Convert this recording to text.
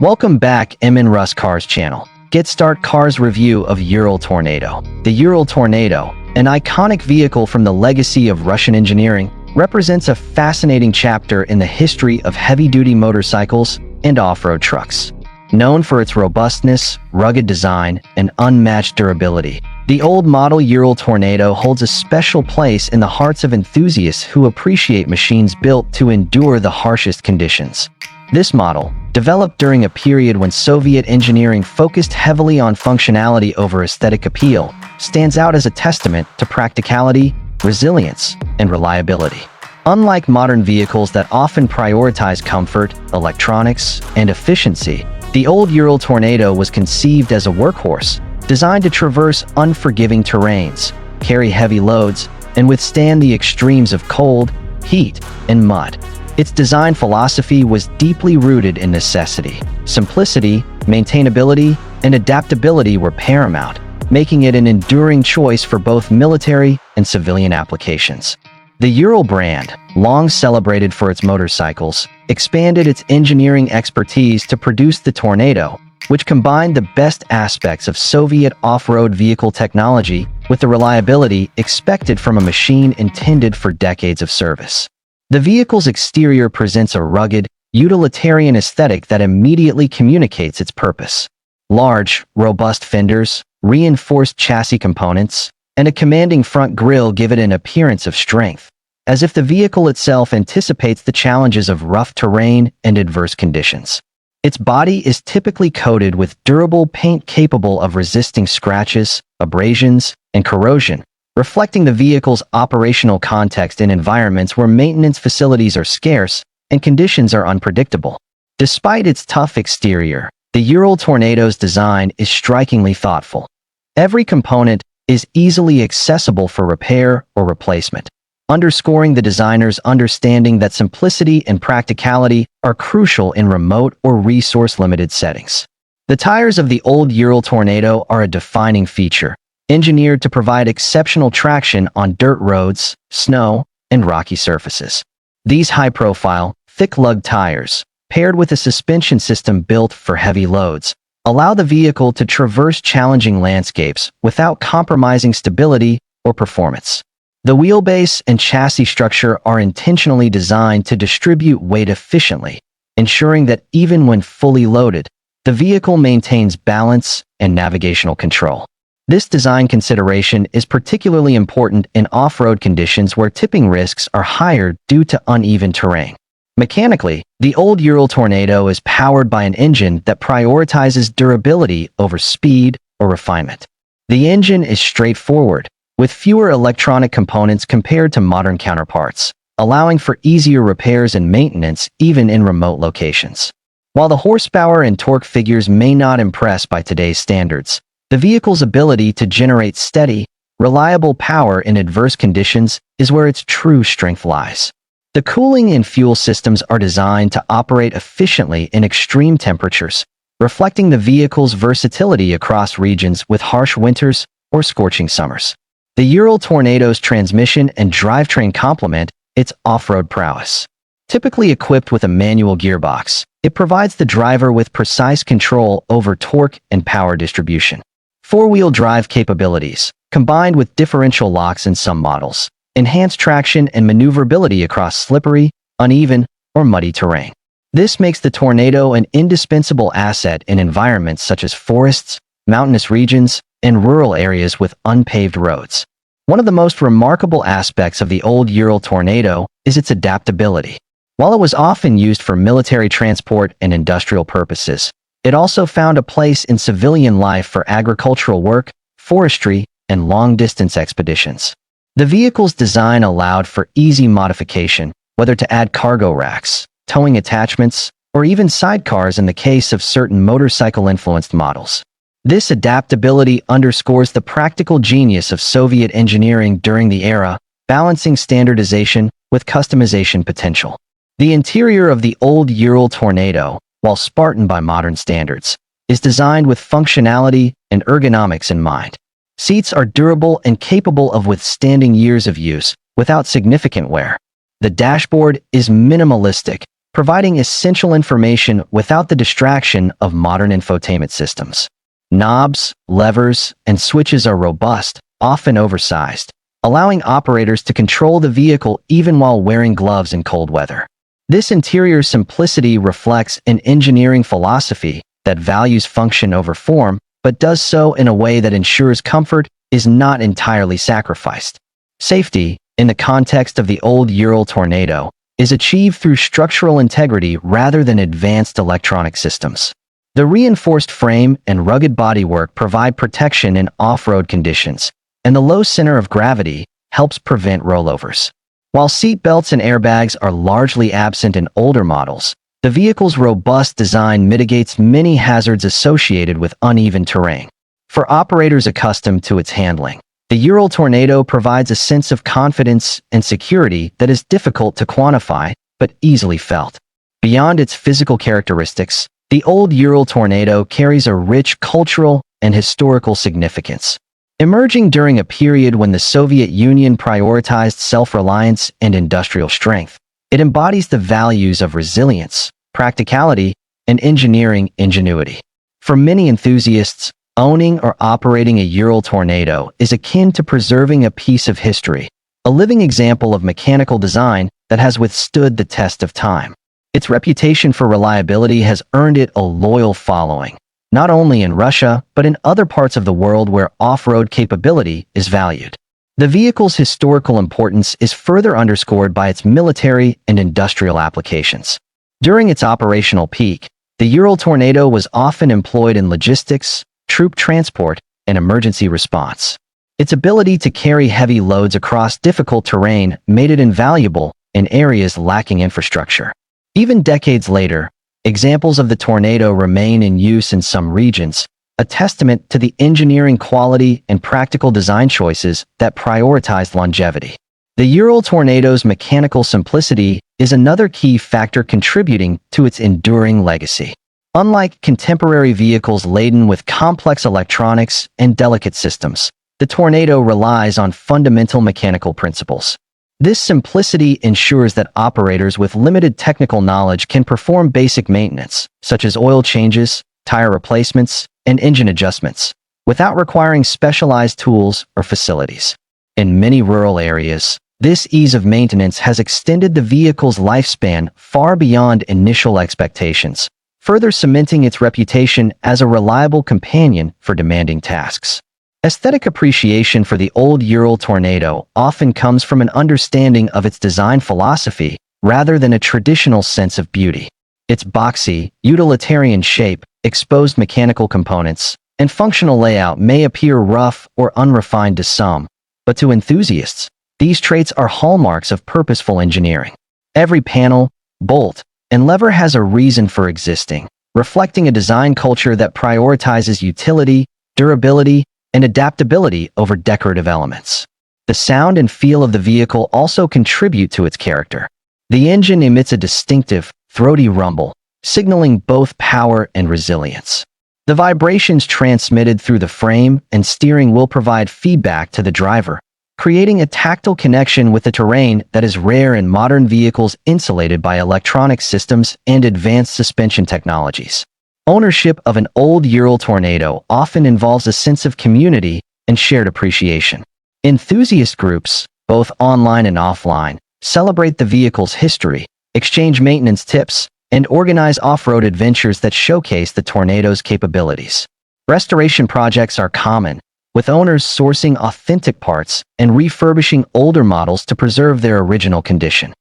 Welcome back MN Russ Cars channel. Get Start Cars review of Ural Tornado. The Ural Tornado, an iconic vehicle from the legacy of Russian engineering, represents a fascinating chapter in the history of heavy-duty motorcycles and off-road trucks. Known for its robustness, rugged design, and unmatched durability, the old model Ural Tornado holds a special place in the hearts of enthusiasts who appreciate machines built to endure the harshest conditions. This model, developed during a period when Soviet engineering focused heavily on functionality over aesthetic appeal, stands out as a testament to practicality, resilience, and reliability. Unlike modern vehicles that often prioritize comfort, electronics, and efficiency, the old Ural Tornado was conceived as a workhorse, designed to traverse unforgiving terrains, carry heavy loads, and withstand the extremes of cold, heat, and mud. Its design philosophy was deeply rooted in necessity. Simplicity, maintainability, and adaptability were paramount, making it an enduring choice for both military and civilian applications. The Ural brand, long celebrated for its motorcycles, expanded its engineering expertise to produce the Tornado, which combined the best aspects of Soviet off-road vehicle technology with the reliability expected from a machine intended for decades of service. The vehicle's exterior presents a rugged, utilitarian aesthetic that immediately communicates its purpose. Large, robust fenders, reinforced chassis components, and a commanding front grille give it an appearance of strength, as if the vehicle itself anticipates the challenges of rough terrain and adverse conditions. Its body is typically coated with durable paint capable of resisting scratches, abrasions, and corrosion, reflecting the vehicle's operational context in environments where maintenance facilities are scarce and conditions are unpredictable. Despite its tough exterior, the Ural Tornado's design is strikingly thoughtful. Every component is easily accessible for repair or replacement, underscoring the designer's understanding that simplicity and practicality are crucial in remote or resource-limited settings. The tires of the old Ural Tornado are a defining feature, engineered to provide exceptional traction on dirt roads, snow, and rocky surfaces. These high-profile, thick-lug tires, paired with a suspension system built for heavy loads, allow the vehicle to traverse challenging landscapes without compromising stability or performance. The wheelbase and chassis structure are intentionally designed to distribute weight efficiently, ensuring that even when fully loaded, the vehicle maintains balance and navigational control. This design consideration is particularly important in off-road conditions where tipping risks are higher due to uneven terrain. Mechanically, the old Ural Tornado is powered by an engine that prioritizes durability over speed or refinement. The engine is straightforward, with fewer electronic components compared to modern counterparts, allowing for easier repairs and maintenance even in remote locations. While the horsepower and torque figures may not impress by today's standards, the vehicle's ability to generate steady, reliable power in adverse conditions is where its true strength lies. The cooling and fuel systems are designed to operate efficiently in extreme temperatures, reflecting the vehicle's versatility across regions with harsh winters or scorching summers. The Ural Tornado's transmission and drivetrain complement its off-road prowess. Typically equipped with a manual gearbox, it provides the driver with precise control over torque and power distribution. Four-wheel drive capabilities, combined with differential locks in some models, enhance traction and maneuverability across slippery, uneven, or muddy terrain. This makes the Tornado an indispensable asset in environments such as forests, mountainous regions, and rural areas with unpaved roads. One of the most remarkable aspects of the old Ural Tornado is its adaptability. While it was often used for military transport and industrial purposes, it also found a place in civilian life for agricultural work, forestry, and long-distance expeditions. The vehicle's design allowed for easy modification, whether to add cargo racks, towing attachments, or even sidecars in the case of certain motorcycle-influenced models. This adaptability underscores the practical genius of Soviet engineering during the era, balancing standardization with customization potential. The interior of the old Ural Tornado, while Spartan by modern standards, is designed with functionality and ergonomics in mind. Seats are durable and capable of withstanding years of use without significant wear. The dashboard is minimalistic, providing essential information without the distraction of modern infotainment systems. Knobs, levers, and switches are robust, often oversized, allowing operators to control the vehicle even while wearing gloves in cold weather. This interior simplicity reflects an engineering philosophy that values function over form, but does so in a way that ensures comfort is not entirely sacrificed. Safety, in the context of the old Ural Tornado, is achieved through structural integrity rather than advanced electronic systems. The reinforced frame and rugged bodywork provide protection in off-road conditions, and the low center of gravity helps prevent rollovers. While seat belts and airbags are largely absent in older models, the vehicle's robust design mitigates many hazards associated with uneven terrain. For operators accustomed to its handling, the Ural Tornado provides a sense of confidence and security that is difficult to quantify but easily felt. Beyond its physical characteristics, the old Ural Tornado carries a rich cultural and historical significance. Emerging during a period when the Soviet Union prioritized self-reliance and industrial strength, it embodies the values of resilience, practicality, and engineering ingenuity. For many enthusiasts, owning or operating a Ural Tornado is akin to preserving a piece of history, a living example of mechanical design that has withstood the test of time. Its reputation for reliability has earned it a loyal following, not only in Russia, but in other parts of the world where off-road capability is valued. The vehicle's historical importance is further underscored by its military and industrial applications. During its operational peak, the Ural Tornado was often employed in logistics, troop transport, and emergency response. Its ability to carry heavy loads across difficult terrain made it invaluable in areas lacking infrastructure. Even decades later, examples of the Tornado remain in use in some regions, a testament to the engineering quality and practical design choices that prioritized longevity. The Ural Tornado's mechanical simplicity is another key factor contributing to its enduring legacy. Unlike contemporary vehicles laden with complex electronics and delicate systems, the Tornado relies on fundamental mechanical principles. This simplicity ensures that operators with limited technical knowledge can perform basic maintenance, such as oil changes, tire replacements, and engine adjustments, without requiring specialized tools or facilities. In many rural areas, this ease of maintenance has extended the vehicle's lifespan far beyond initial expectations, further cementing its reputation as a reliable companion for demanding tasks. Aesthetic appreciation for the old Ural Tornado often comes from an understanding of its design philosophy rather than a traditional sense of beauty. Its boxy, utilitarian shape, exposed mechanical components, and functional layout may appear rough or unrefined to some, but to enthusiasts, these traits are hallmarks of purposeful engineering. Every panel, bolt, and lever has a reason for existing, reflecting a design culture that prioritizes utility, durability, and adaptability over decorative elements. The sound and feel of the vehicle also contribute to its character. The engine emits a distinctive, throaty rumble, signaling both power and resilience. The vibrations transmitted through the frame and steering wheel provide feedback to the driver, creating a tactile connection with the terrain that is rare in modern vehicles insulated by electronic systems and advanced suspension technologies. Ownership of an old Ural Tornado often involves a sense of community and shared appreciation. Enthusiast groups, both online and offline, celebrate the vehicle's history, exchange maintenance tips, and organize off-road adventures that showcase the Tornado's capabilities. Restoration projects are common, with owners sourcing authentic parts and refurbishing older models to preserve their original condition.